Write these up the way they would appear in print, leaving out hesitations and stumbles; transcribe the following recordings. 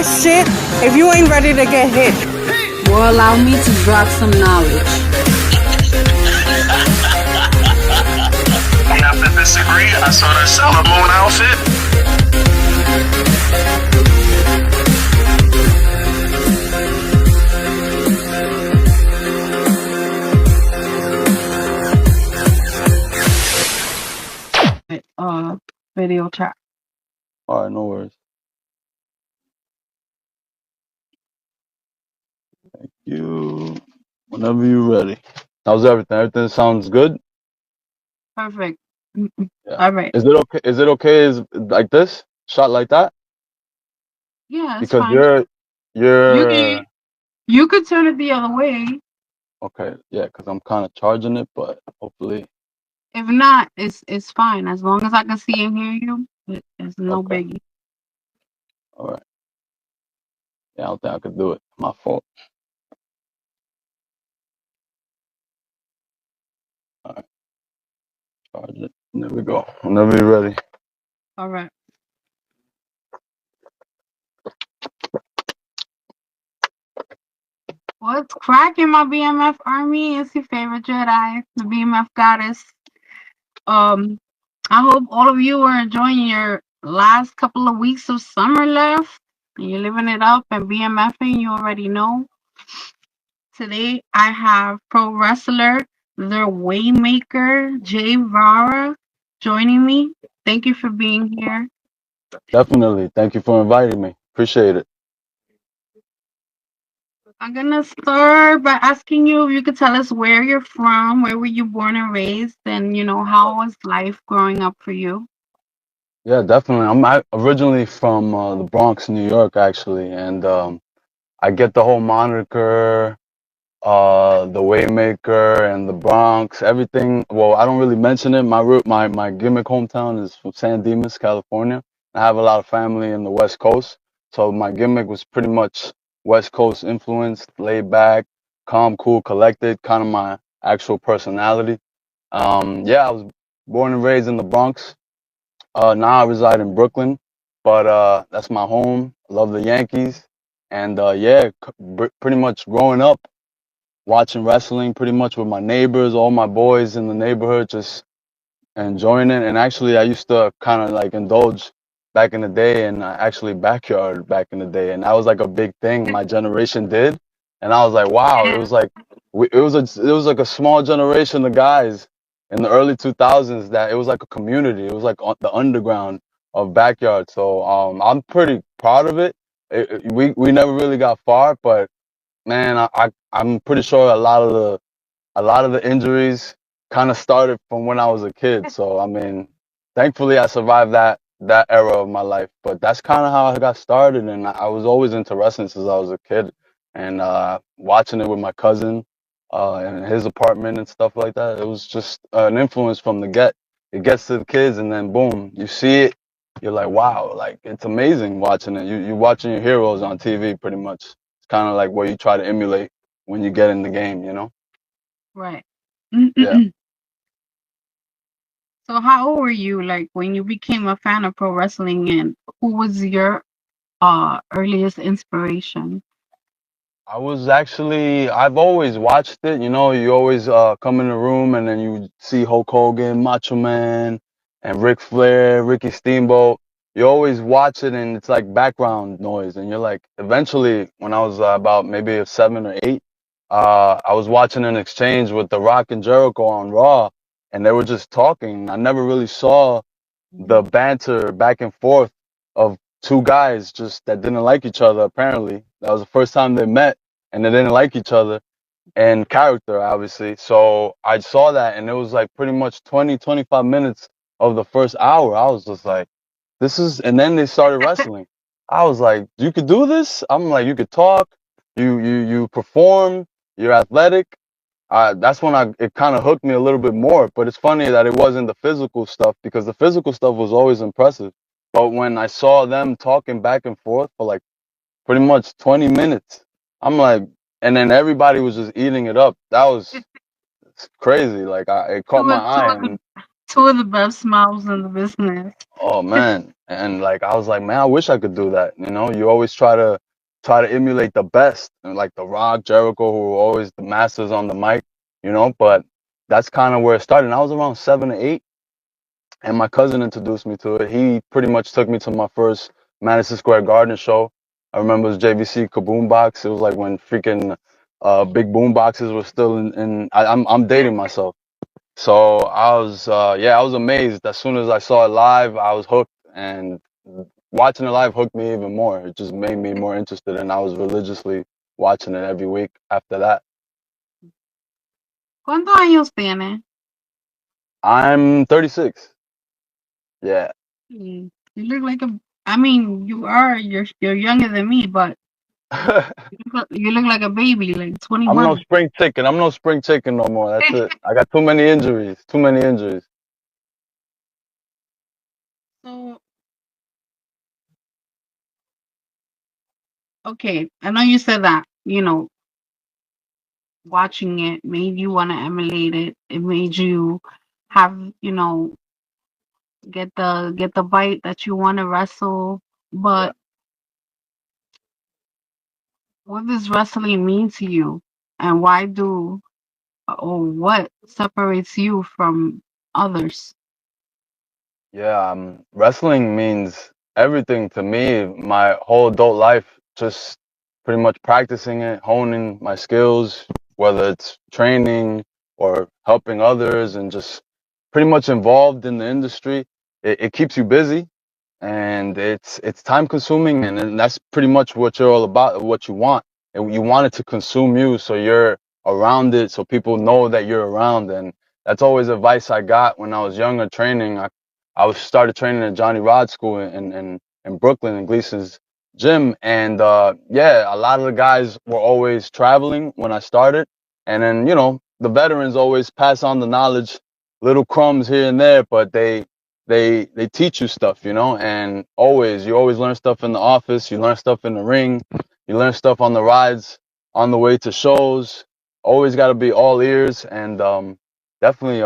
start shit if you ain't ready to get hit. Well, allow me to drop some knowledge. We have to disagree. I saw that Sailor Moon outfit. Video chat. All right, no worries. Thank you. Whenever you're ready. How's everything? Everything sounds good? Perfect. Yeah. All right. Is it okay? Is it okay? Is like this? Shot like that? Yeah, it's Because fine. you're You could turn it the other way. okay. Yeah, because I'm kind of charging it, but hopefully. If not, it's fine. As long as I can see and hear you, it's no Okay. biggie. All right. Yeah, I don't think I could do it. My fault. All right. Charge it. There we go. Whenever you're ready. All right. What's cracking, my BMF army? It's your favorite Jedi, the BMF goddess. I hope all of you are enjoying your last couple of weeks of summer left. And you're living it up and BMFing, you already know. Today I have pro wrestler, the Waymaker, Vara, joining me. Thank you for being here. Definitely. Thank you for inviting me. Appreciate it. I'm gonna start by asking you if you could tell us where you're from, where were you born and raised, and how was life growing up for you? Yeah, definitely. I'm originally from the Bronx, New York, actually, and I get the whole moniker, the Waymaker and the Bronx, everything. Well, I don't really mention it. My gimmick hometown is from San Dimas, California. I have a lot of family in the West Coast, so my gimmick was pretty much West Coast influenced, laid back, calm, cool, collected, kind of my actual personality. Yeah, I was born and raised in the Bronx. Now I reside in Brooklyn, but that's my home. I love the Yankees, and yeah, pretty much growing up watching wrestling, pretty much with my neighbors, all my boys in the neighborhood, just enjoying it. And actually, I used to kind of like indulge back in the day, and actually backyard back in the day, and that was like a big thing my generation did. And I was like, wow, it was like it was like a small generation of guys in the early 2000s that it was like a community. It was like the underground of backyard. So I'm pretty proud of it. We never really got far, but man, I'm pretty sure a lot of the injuries kind of started from when I was a kid. So I mean, thankfully I survived that era of my life. But that's kind of how I got started, and I was always into wrestling since I was a kid, and watching it with my cousin in his apartment and stuff like that. It was just an influence from the get. It gets to the kids, and then boom, you see it. You're like, wow, like it's amazing watching it. You watching your heroes on TV pretty much. It's kind of like what you try to emulate when you get in the game, you know? Right. Yeah. So how old were you, like, when you became a fan of pro wrestling, and who was your earliest inspiration? I've always watched it. You know, you always come in the room and then you see Hulk Hogan, Macho Man, and Ric Flair, Ricky Steamboat. You always watch it and it's like background noise. And you're like, eventually, when I was about maybe 7 or 8, I was watching an exchange with The Rock and Jericho on Raw, and they were just talking. I never really saw the banter back and forth of two guys just that didn't like each other. Apparently that was the first time they met, and they didn't like each other, and character obviously. So I saw that, and it was like pretty much 20-25 minutes of the first hour. I was just like, this is, and then they started wrestling. I was like, you could do this. I'm like, you could talk, you perform, you're athletic. That's when it kind of hooked me a little bit more. But it's funny that it wasn't the physical stuff, because the physical stuff was always impressive. But when I saw them talking back and forth for like pretty much 20 minutes, I'm like, and then everybody was just eating it up. That was crazy. Like it caught Two my of, two eye, of the and two of the best smiles in the business. oh man, And like I was like, man, I wish I could do that. You know, you always try to emulate the best, and like The Rock, Jericho, who were always the masters on the mic. You know, but that's kind of where it started. And I was around 7 or 8, and my cousin introduced me to it. He pretty much took me to my first Madison Square Garden show. I remember it was JVC Kaboom Box. It was like when freaking big boom boxes were still I'm dating myself. So I was I was amazed. As soon as I saw it live, I was hooked, and watching it live hooked me even more. It just made me more interested, and I was religiously watching it every week after that. ¿Cuántos años tiene? I'm 36. Yeah. You look like a. I mean, you are. You're younger than me, but you look like a baby, like I'm no 21. spring chicken. I'm no spring chicken no more. That's it. I got too many injuries. Too many injuries. So, okay, I know you said that, watching it made you want to emulate it. It made you have, get the bite that you want to wrestle. Yeah. But what does wrestling mean to you? And what separates you from others? Yeah. Wrestling means everything to me. My whole adult life, just pretty much practicing it, honing my skills, whether it's training or helping others, and just pretty much involved in the industry. It keeps you busy, and it's time consuming, and that's pretty much what you're all about, what you want, and you want it to consume you, so you're around it, so people know that you're around. And that's always advice I got when I was younger training. I was started training at Johnny Rod School in Brooklyn, in Gleason's gym. And yeah, a lot of the guys were always traveling when I started, and then the veterans always pass on the knowledge, little crumbs here and there, but they teach you stuff, and you always learn stuff in the office, you learn stuff in the ring, you learn stuff on the rides, on the way to shows. Always got to be all ears. And definitely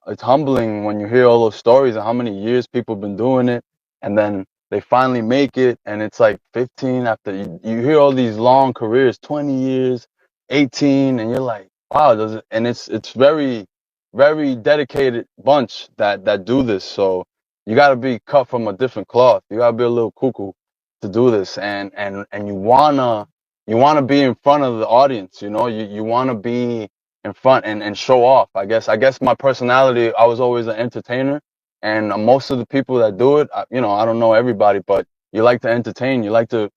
it's humbling when you hear all those stories of how many years people have been doing it, and then they finally make it, and it's like 15 after you hear all these long careers, 20 years, 18, and you're like, wow, does it? And it's very, very dedicated bunch that do this. So you got to be cut from a different cloth. You got to be a little cuckoo to do this, and you wanna be in front of the audience. You wanna be in front and show off. I guess my personality, I was always an entertainer, and most of the people that do it, I don't know everybody, but you like to entertain. You like to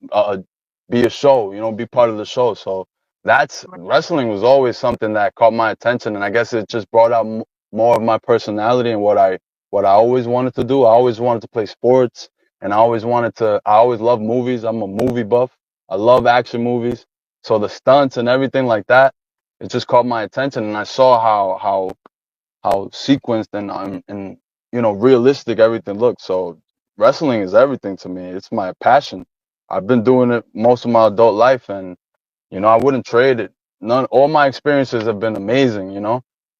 be a show. Be part of the show. So that's wrestling was always something that caught my attention, and I guess it just brought out more of my personality and what I always wanted to do. I always wanted to play sports, and I always loved movies. I'm a movie buff. I love action movies. So the stunts and everything like that, it just caught my attention, and I saw how sequenced and realistic everything looked. So wrestling is everything to me. It's my passion. I've been doing it most of my adult life, and I wouldn't trade it. All my experiences have been amazing.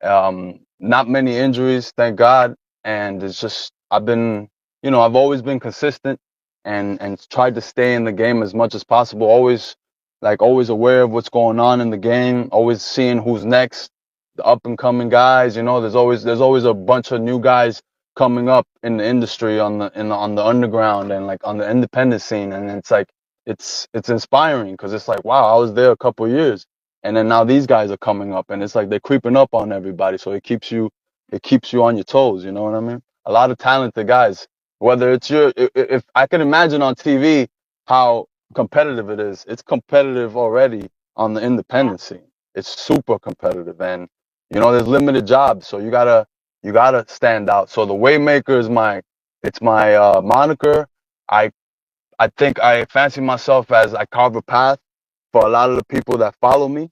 Not many injuries, thank God. And it's just, I've always been consistent, and tried to stay in the game as much as possible. Always aware of what's going on in the game, always seeing who's next, the up and coming guys. There's always a bunch of new guys coming up in the industry, on the underground, and like on the independent scene. And it's like, it's inspiring, because it's like, wow, I was there a couple years, and then now these guys are coming up, and it's like they're creeping up on everybody. So it keeps you on your toes. You know what I mean? A lot of talented guys. Whether it's if I can imagine on TV how competitive it is. It's competitive already on the independent scene. It's super competitive, and there's limited jobs, so you gotta stand out. So the Waymaker is my moniker. I I think I fancy myself as I carve a path for a lot of the people that follow me.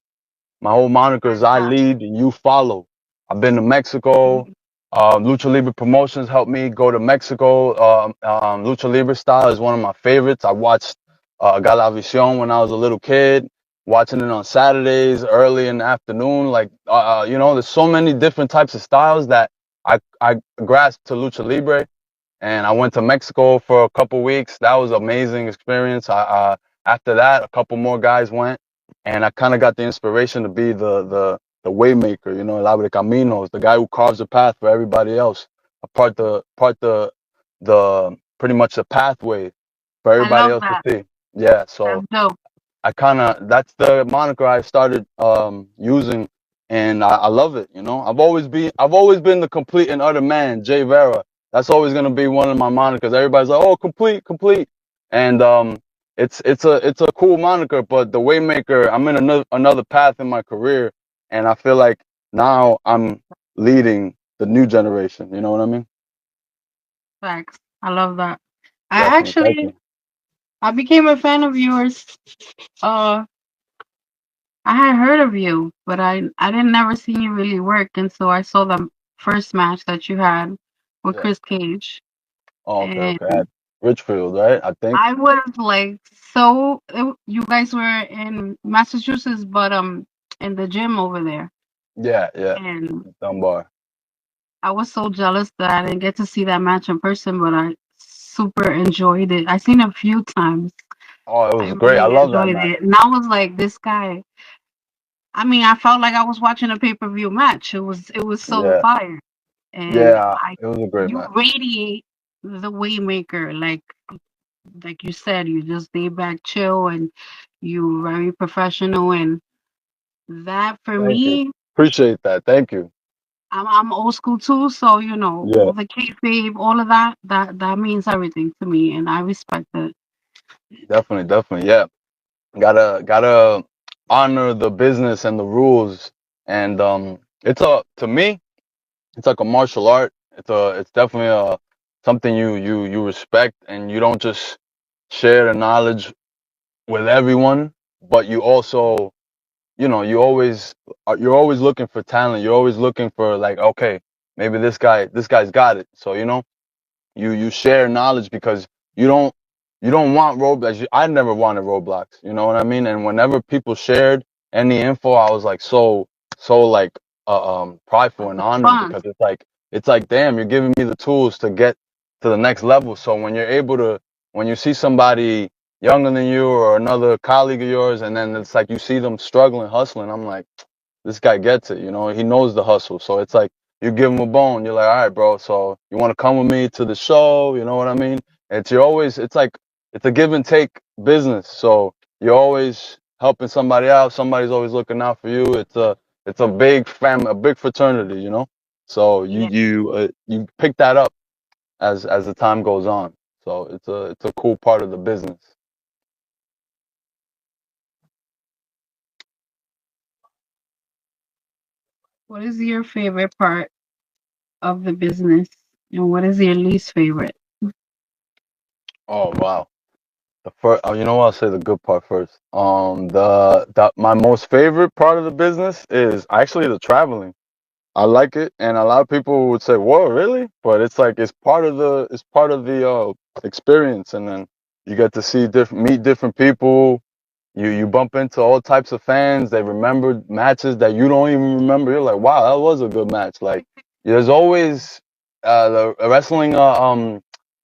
My whole moniker is I lead and you follow. I've been to Mexico. Lucha Libre Promotions helped me go to Mexico. Lucha Libre style is one of my favorites. I watched Galavisión when I was a little kid, watching it on Saturdays early in the afternoon. There's so many different types of styles that I grasped to Lucha Libre, and I went to Mexico for a couple weeks. That was an amazing experience. After that, a couple more guys went, and I kind of got the inspiration to be the waymaker. You know, el abre caminos, the guy who carves a path for everybody else. The pretty much the pathway for I everybody love else to that. see. Yeah, That's so dope. I kind of that's the moniker I started using, and I love it. You know, I've always been the complete and utter man, Jay Vara. That's always gonna be one of my monikers. Everybody's like, oh, complete, complete, and it's a cool moniker. But the Waymaker, I'm in another path in my career, and I feel like now I'm leading the new generation. You know what I mean? Facts. I love that. I Definitely. Thank actually you. I became a fan of yours. Uh, I had heard of you, but I didn't never see you really work, and so I saw the first match that you had with Yeah. Chris Cage, Oh, okay, and okay. At Richfield, right? I think. I was like, you guys were in Massachusetts, but in the gym over there, Yeah, yeah. and Dunbar. I was so jealous that I didn't get to see that match in person, but I super enjoyed it. I seen it a few times. Oh, it I was great. I really love that enjoyed match. it, and I was like, this guy. I mean, I felt like I was watching a pay-per-view match. It was so Yeah, fire, and yeah. I It was a great you match. radiate the Waymaker, like you said, you just stay back, chill, and you very professional, and that for Thank you. me, Appreciate that. Thank you. I'm old school too, so Yeah, all the kayfabe, all of that means everything to me, and I respect it. definitely, definitely. Yeah, gotta honor the business and the rules. And it's a to me, it's like a martial art. It's definitely a something you respect, and you don't just share the knowledge with everyone, but you also you're always looking for talent. You're always looking for like, okay, maybe this guy's got it. So you share knowledge because you don't you don't want roadblocks. I never wanted roadblocks. You know what I mean? And whenever people shared any info, I was like so like prideful and honored Fun. because it's like damn, you're giving me the tools to get to the next level. So when you see somebody younger than you or another colleague of yours, and then it's like you see them struggling, hustling, I'm like, this guy gets it, he knows the hustle. So it's like you give him a bone, you're like, all right, bro, so you want to come with me to the show, you know what I mean? It's like it's a give and take business. So you're always helping somebody out, somebody's always looking out for you. It's a big fraternity, so Yeah. you pick that up as the time goes on. So it's a cool part of the business. What is your favorite part of the business, and what is your least favorite? Oh wow. The first, you know what? I'll say the good part first. The my most favorite part of the business is actually the traveling. I like it, and a lot of people would say, "Whoa, really?" But it's like it's part of the experience, and then you get to meet different people. You bump into all types of fans. They remember matches that you don't even remember. You're like, wow, that was a good match. Like, there's always the wrestling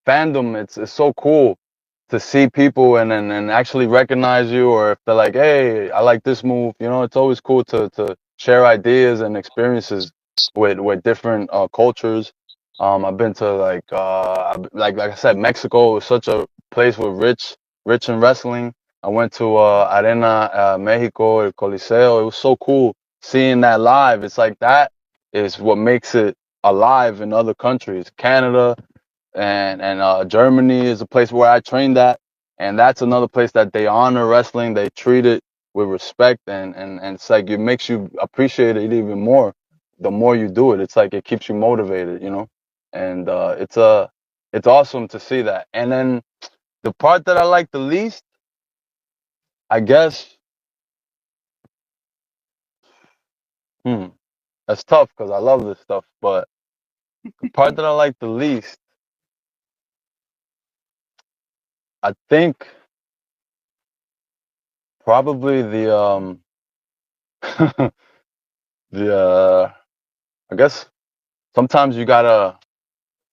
fandom. It's so cool to see people and actually recognize you, or if they're like, hey, I like this move. It's always cool to share ideas and experiences with different cultures. I've been to like I said, Mexico is such a place with rich in wrestling. I went to Arena Mexico, El Coliseo. It was so cool seeing that live. It's like that is what makes it alive in other countries. Canada and Germany is a place where I trained at, and that's another place that they honor wrestling. They treat it with respect, and it's like it makes you appreciate it even more. The more you do it, it's like it keeps you motivated. And it's awesome to see that. And then the part that I like the least, I guess. Hmm. That's tough because I love this stuff. But the part that I like the least, I think probably the I guess sometimes you gotta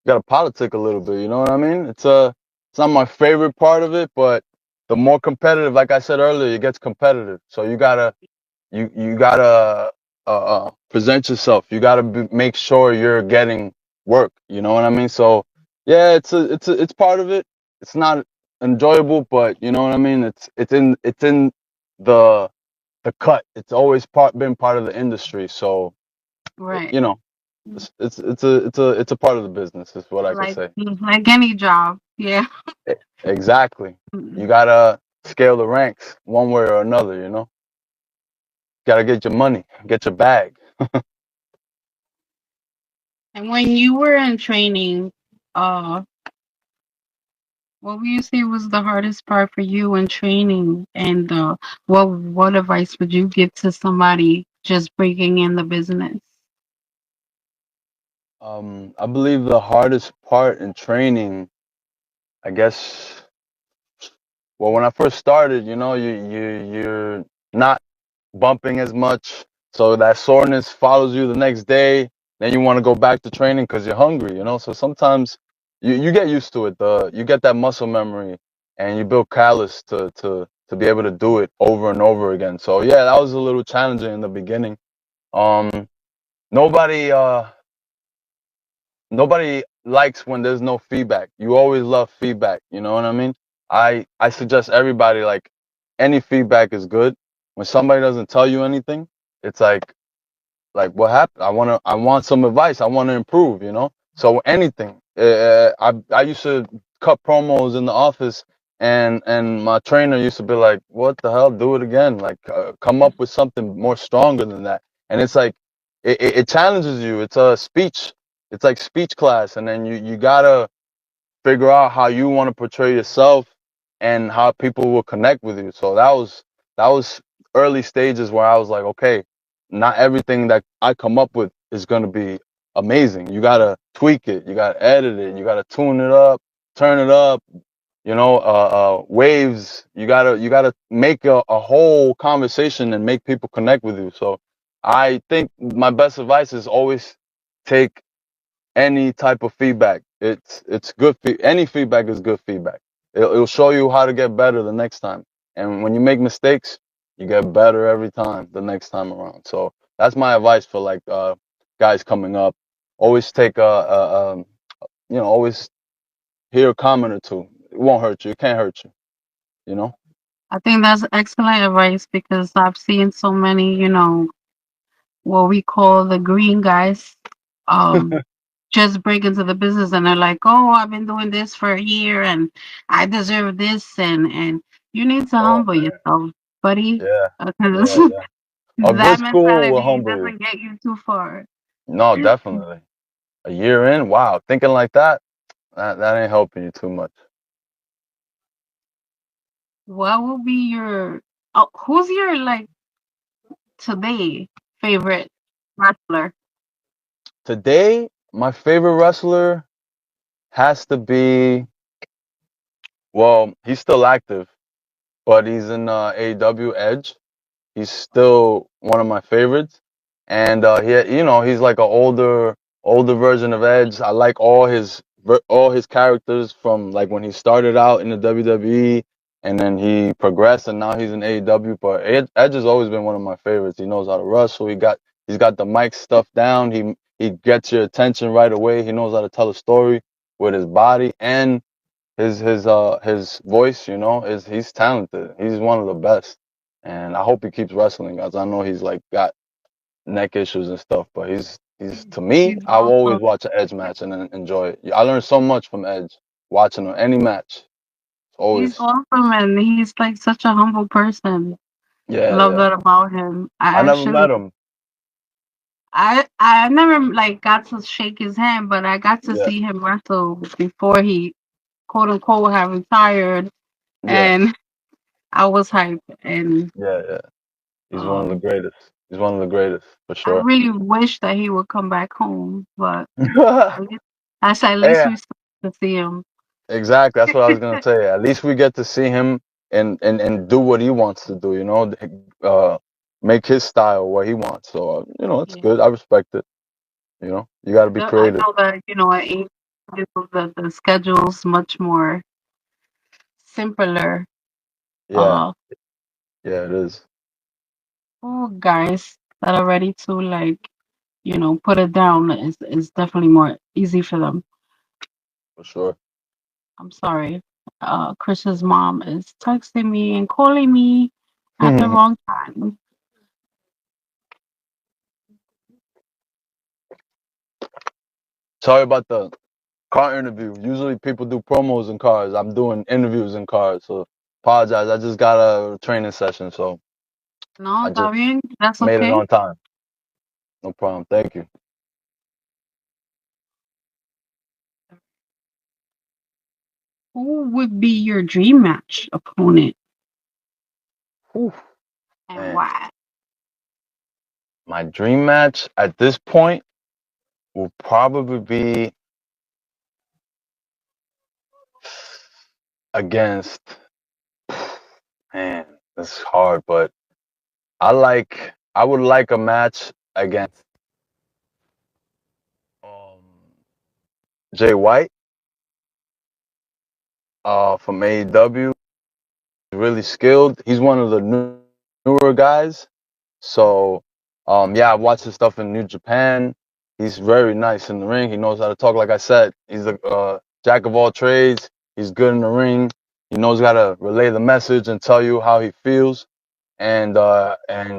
gotta politic a little bit. You know what I mean? It's not my favorite part of it, but the more competitive, like I said earlier, it gets competitive. So you gotta present yourself. You gotta make sure you're getting work. You know what I mean? So yeah, it's part of it. It's not enjoyable, but you know what I mean. It's in the the cut. It's always been part of the industry. So Right. you know, it's a part of the business. Is what I could Like say. like any job. Yeah. Exactly. You gotta scale the ranks one way or another. Gotta get your money, get your bag. And when you were in training, uh, what would you say was the hardest part for you in training? And what advice would you give to somebody just breaking in the business? I believe the hardest part in training, I guess, well, when I first started, you're not bumping as much, so that soreness follows you the next day. Then you want to go back to training because you're hungry. So sometimes you get used to it. You get that muscle memory, and you build callus to be able to do it over and over again. So yeah, that was a little challenging in the beginning. Um, nobody nobody likes when there's no feedback. You always love feedback. You know what I mean? I suggest everybody, like, any feedback is good. When somebody doesn't tell you anything, it's like what happened. I want some advice. I want to improve. So anything. I used to cut promos in the office, and my trainer used to be like, "What the hell? Do it again. Like, come up with something more stronger than that." And it's like it challenges you. It's a speech. It's like speech class, and then you gotta figure out how you want to portray yourself and how people will connect with you. So that was early stages where I was like, okay, not everything that I come up with is gonna be amazing. You gotta tweak it, you gotta edit it, you gotta tune it up, turn it up, waves. You gotta make a whole conversation and make people connect with you. So I think my best advice is always take any type of feedback. It's good. Any feedback is good feedback. It'll show you how to get better the next time. And when you make mistakes, you get better every time the next time around. So that's my advice for, like, guys coming up. Always take always hear a comment or two. It won't hurt you. It can't hurt you. You know. I think that's excellent advice because I've seen so many, what we call the green guys, um, just break into the business and they're like, "Oh, I've been doing this for a year and I deserve this," and you need to Oh humble man. yourself, buddy, Yeah. because Yeah. Yeah. A good that school will mentality humble you. doesn't get you too far. No, definitely. A year in, wow, thinking like that, that ain't helping you too much. What will be who's your like today favorite wrestler? Today, my favorite wrestler has to be, well, he's still active, but he's in AEW Edge. He's still one of my favorites, and he's like an older version of Edge. I like all his characters from, like, when he started out in the WWE, and then he progressed, and now he's in AEW. But Edge has always been one of my favorites. He knows how to wrestle. He's got the mic stuff down. He gets your attention right away. He knows how to tell a story with his body and his voice. Is he's talented. He's one of the best, and I hope he keeps wrestling, guys. I know he's, like, got neck issues and stuff, but he's to me, He's I will always also watch an Edge match and then enjoy it. I learned so much from Edge watching any match. It's he's always, awesome and he's like such a humble person. yeah, Love yeah. that about him. I never met him. I never like got to shake his hand, but I got to Yeah, see him wrestle before he quote unquote had retired, yeah, and I was hyped. And yeah, yeah. He's one of the um, greatest. He's one of the greatest for I sure. really wish that he would come back home, but at least, at least Yeah, we still get to see him. exactly. That's what I was gonna say. At least we get to see him and do what he wants to do. Make his style what he wants. So it's Yeah. good. I respect it. You got to be I creative. know that at age. The schedule's much more simpler. Yeah, Uh, yeah, it is for guys that are ready to put it down is definitely more easy for them. for sure. I'm sorry. Chris's mom is texting me and calling me at the wrong time. Sorry about the car interview. Usually people do promos in cars. I'm doing interviews in cars, so apologize. I just got a training session, so No, I está just bien. That's made it okay. on time. No problem. Thank you. Who would be your dream match opponent Whew, and man, why? my dream match at this point will probably be against. Man, this is hard, but I would like a match against um, Jay White from AEW. Really skilled. He's one of the newer guys. So, yeah, I watched his stuff in New Japan. He's very nice in the ring. He knows how to talk. Like I said, he's a jack of all trades. He's good in the ring. He knows how to relay the message and tell you how he feels, and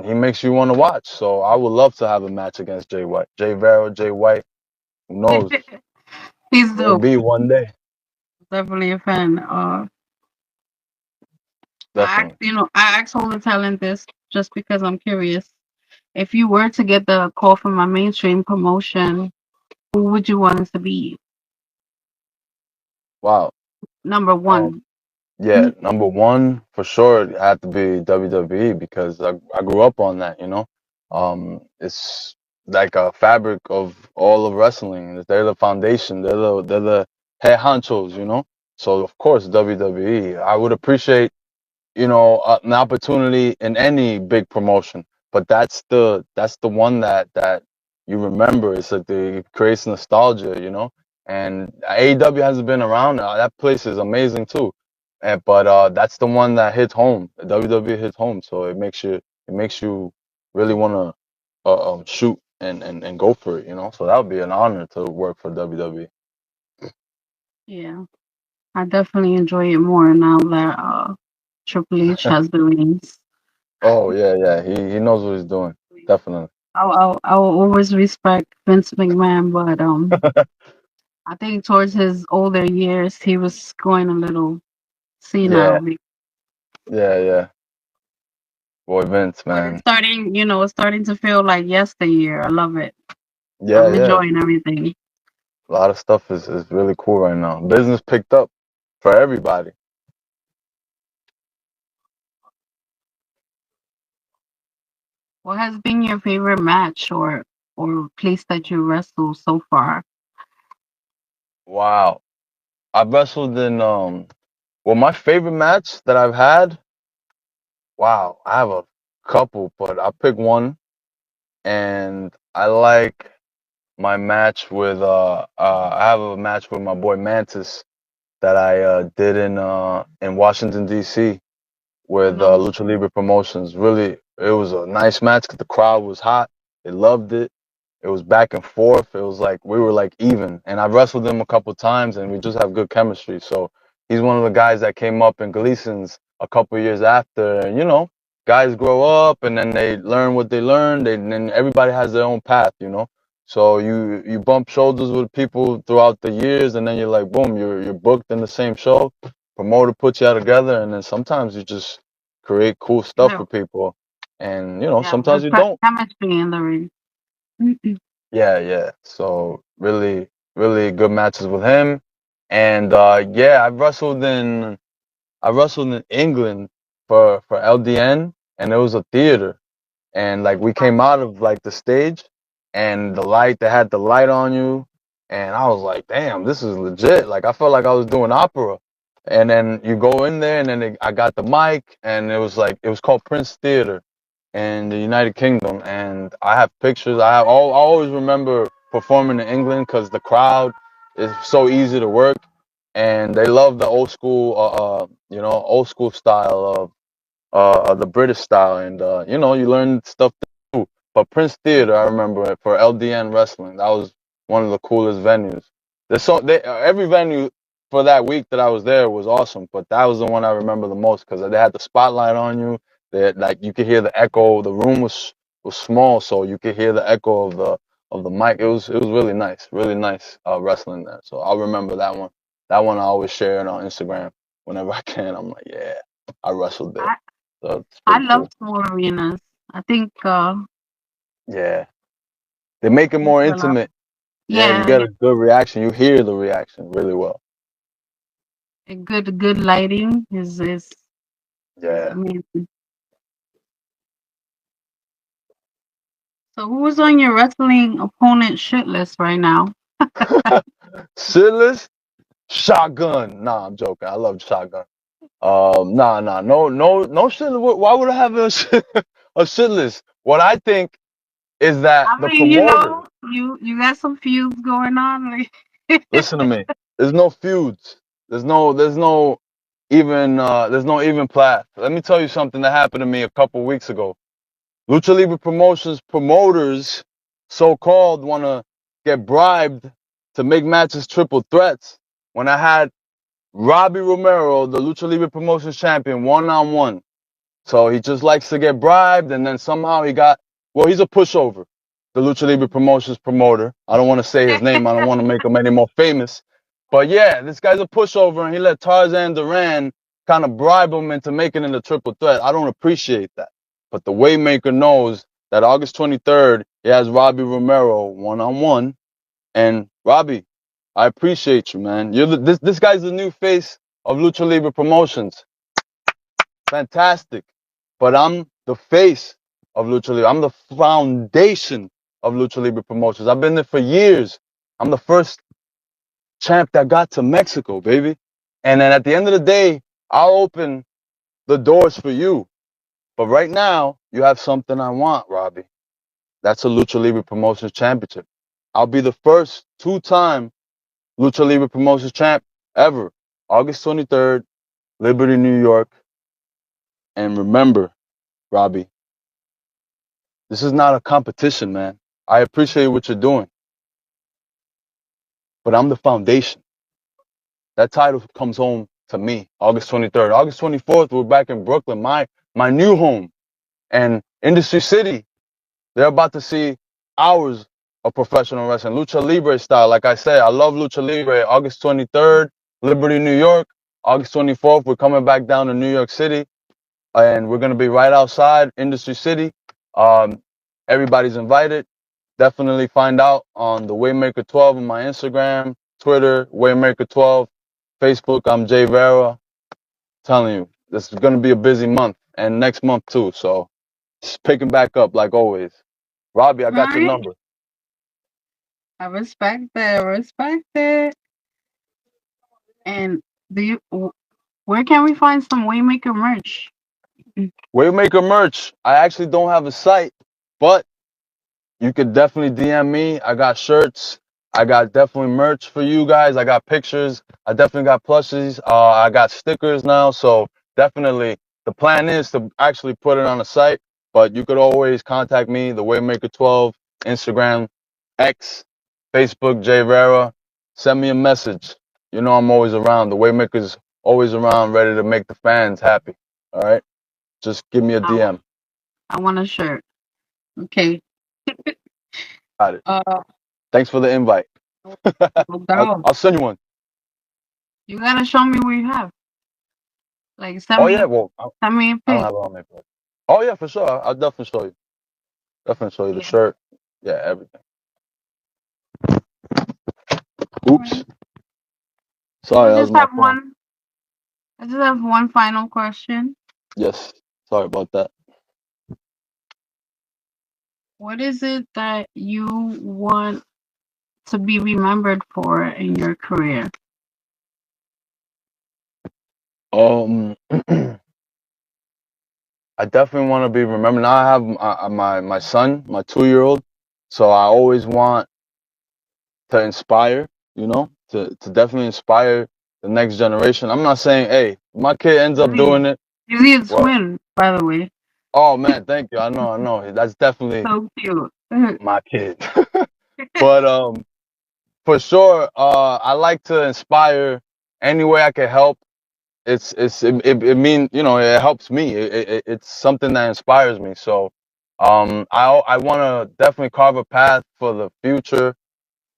he makes you want to watch. So I would love to have a match against Jay White, Jay Vara, Jay White. Who knows? Please do. Maybe one day. Definitely a fan. Definitely. I asked all the talent this just because I'm curious. If you were to get the call from a mainstream promotion, who would you want it to be? Wow. Number Um, one. Yeah, number one for sure it had to be WWE because I grew up on that, you know. It's like a fabric of all of wrestling. They're the foundation. They're the head honchos, you know. So of course WWE. I would appreciate an opportunity in any big promotion, but that's the one that you remember. It's like it creates nostalgia, you know. And AEW hasn't been around. That place is amazing too, but that's the one that hits home. WWE hits home, so it makes you really want to shoot and go for it, you know. So that would be an honor to work for WWE. Yeah, I definitely enjoy it more now that Triple H has the reins. Oh yeah, yeah, he knows what he's doing. Definitely. I will always respect Vince McMahon, but I think towards his older years, he was going a little Yeah, senile. yeah, yeah. Boy, Vince, But it's man. starting to feel like yesteryear. I love it. Yeah, I'm yeah. enjoying everything. A lot of stuff is really cool right now. Business picked up for everybody. What has been your favorite match or place that you wrestled so far? Wow. I've wrestled in well, my favorite match that I've had, wow, I have a couple, but I'll pick one. And I like my match with I have a match with my boy Mantis that I did in Washington DC with No. Lucha Libre Promotions. Really, it was a nice match because the crowd was hot. They loved it. It was back and forth. It was like we were like even. And I wrestled him a couple times, and we just have good chemistry. So he's one of the guys that came up in Gleason's a couple years after. And guys grow up, and then they learn what they learn. And then everybody has their own path. So you bump shoulders with people throughout the years, and then you're like, boom, you're booked in the same show. Promoter puts you all together, and then sometimes you just create cool stuff Yeah, for people, and yeah. sometimes Good you don't. chemistry in the ring. Mm-mm. Yeah, yeah. So really, really good matches with him, and yeah, I wrestled in England for LDN, and it was a theater, and like we came out of like the stage, and they had the light on you, and I was like, damn, this is legit. Like I felt like I was doing opera. And then you go in there, and then I got the mic, and it was called Prince Theater in the United Kingdom, and I have pictures. I always remember performing in England because the crowd It's so easy to work, and they love the old school, old school style of the British style, and you learn stuff too. But Prince Theater, I remember it for LDN wrestling. That was one of the coolest venues. Every venue for that week that I was there was awesome, but that was the one I remember the most because they had the spotlight on you. They like you could hear the echo. The room was small, so you could hear the echo of the mic. It was really nice wrestling there. So I'll remember that one. That one I always share it on Instagram whenever I can. I'm like, yeah, I wrestled there. I So it's I pretty love cool. small arenas. I think Yeah, they make it it's more a lot. intimate. Yeah, you Yeah, get a good reaction. You hear the reaction really well. a good lighting is Yeah. amazing. So who's on your wrestling opponent shit list right now? Shitless shotgun. Nah, I'm joking. I love shotgun. Nah, no shit. Why would I have a shit list? What I think is that I the mean, promoter. you got some feuds going on. Listen to me. There's no feuds. There's no even path. Let me tell you something that happened to me a couple weeks ago. Lucha Libre Promotions promoters, so called, want to get bribed to make matches triple threats. When I had Robbie Romero, the Lucha Libre Promotions champion, 1-on-1. So he just likes to get bribed, and then somehow he's a pushover, the Lucha Libre Promotions promoter. I don't want to say his name. I don't want to make him any more famous. But yeah, this guy's a pushover, and he let Tarzan Duran kind of bribe him into making it a triple threat. I don't appreciate that. But the Waymaker knows that August 23rd, he has Robbie Romero 1-on-1. And Robbie, I appreciate you, man. This guy's the new face of Lucha Libre Promotions. Fantastic. But I'm the face of Lucha Libre. I'm the foundation of Lucha Libre Promotions. I've been there for years. I'm the first champ that got to Mexico, baby. And then at the end of the day, I'll open the doors for you. But right now, you have something I want, Robbie. That's a Lucha Libre Promotions championship. I'll be the first two-time Lucha Libre Promotions champ ever. August 23rd, Liberty, New York. And remember, Robbie, this is not a competition, man. I appreciate what you're doing, but I'm the foundation. That title comes home to me August 23rd. August 24th, we're back in Brooklyn, my new home. And Industry City, they're about to see hours of professional wrestling, Lucha Libre style. Like I said, I love Lucha Libre. August 23rd, Liberty, New York. August 24th, we're coming back down to New York City, and we're going to be right outside Industry City. Um, Everybody's invited. Definitely find out on the Waymaker 12 on my Instagram, Twitter, Waymaker 12, Facebook. I'm Jay Vara. Telling you, this is going to be a busy month and next month too. So just picking back up like always. Robbie, I All got your right, number. I respect it. Respect it. And where can we find some Waymaker merch? Waymaker merch. I actually don't have a site, but you could definitely DM me. I got shirts. I got definitely merch for you guys. I got pictures. I definitely got plushies. I got stickers now. So definitely the plan is to actually put it on a site, but you could always contact me, the Waymaker 12, Instagram, X, Facebook, J Rara. Send me a message. You know I'm always around. The Waymaker's always around, ready to make the fans happy. All right? Just give me a I, DM. I want a shirt. Okay. Got it. Uh, Thanks for the invite. no I'll, doubt. I'll send you one. You gotta show me what you have. Like Oh yeah, well, send me a I don't pic. have it on my phone. Oh yeah, for sure. I'll definitely show you. Definitely show you the Yeah. shirt. Yeah, everything. All Oops. right. So Sorry, that was my phone. I just have one final question. Yes. Sorry about that. What is it that you want to be remembered for in your career? Um, I definitely want to be remembered. Now I have my son, my 2-year-old. So I always want to inspire. You know, to definitely inspire the next generation. I'm not saying, hey, my kid ends up Easy. doing it. Easy a Well, twin, by the way. oh man, thank you. I know. That's definitely So cute. my kid. But for sure, I like to inspire any way I can help. It mean, you know, it helps me. It's something that inspires me. So I want to definitely carve a path for the future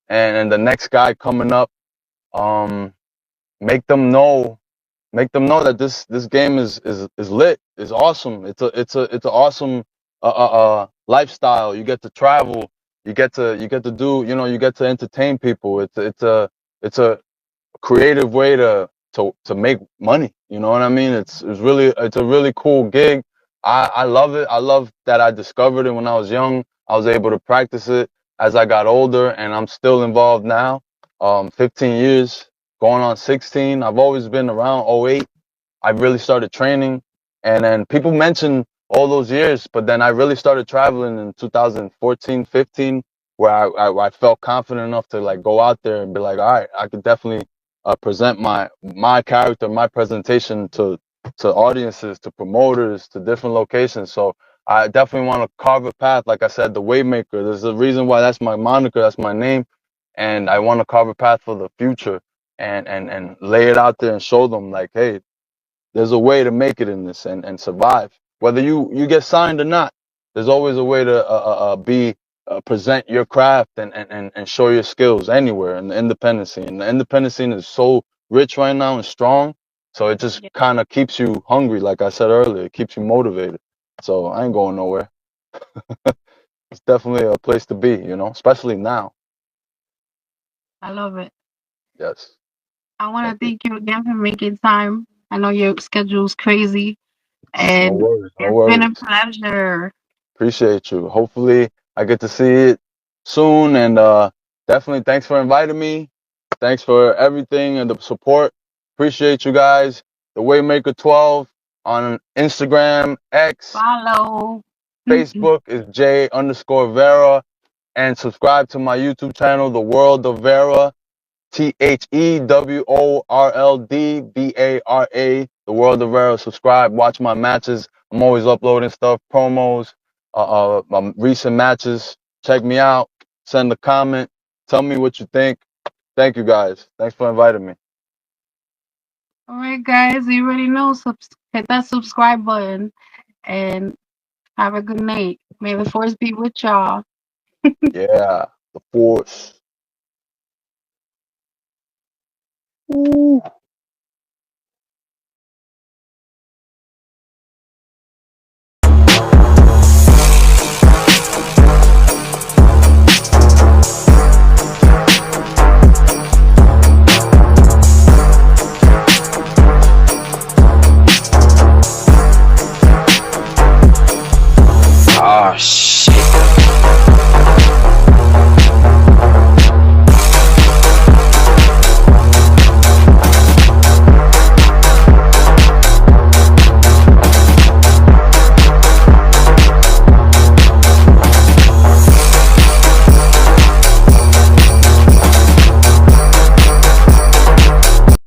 and the next guy coming up. Um, make them know that this game is lit, is awesome. It's an awesome lifestyle. You get to travel, you get to do, you know, you get to entertain people. It's a creative way to make money. You know what I mean? It's a really cool gig. I love it. I love that I discovered it when I was young. I was able to practice it as I got older, and I'm still involved now. 15 years, going on 16. I've always been around. '08. I really started training, and then people mention all those years, but then I really started traveling in 2014, 15, where I felt confident enough to like go out there and be like, all right, I could definitely present my character, my presentation to audiences, to promoters, to different locations. So I definitely want to carve a path. Like I said, the Waymaker. There's a reason why that's my moniker, that's my name, and I want to carve a path for the future and lay it out there and show them like, hey, there's a way to make it in this and survive. Whether you get signed or not, there's always a way to be present your craft and show your skills anywhere in the independent scene. And the independent scene is so rich right now and strong, so it just Yeah, kind of keeps you hungry. Like I said earlier, it keeps you motivated. So I ain't going nowhere. It's definitely a place to be, you know, especially now. I love it. Yes. I want Thank to you. thank you again for making time. I know your schedule's crazy, No and worries. No it's been a worries. pleasure. Appreciate you. Hopefully, I get to see it soon. And definitely, thanks for inviting me. Thanks for everything and the support. Appreciate you guys. The Waymaker 12 on Instagram, X, Follow. Facebook is J_Vara. And subscribe to my YouTube channel, The World of Vara. TheWorldVara, The World of Vara. Subscribe, watch my matches. I'm always uploading stuff, promos, my recent matches. Check me out. Send a comment. Tell me what you think. Thank you guys. Thanks for inviting me. All right, guys, you already know. Hit that subscribe button and have a good night. May the force be with y'all. Yeah, the force. Ooh.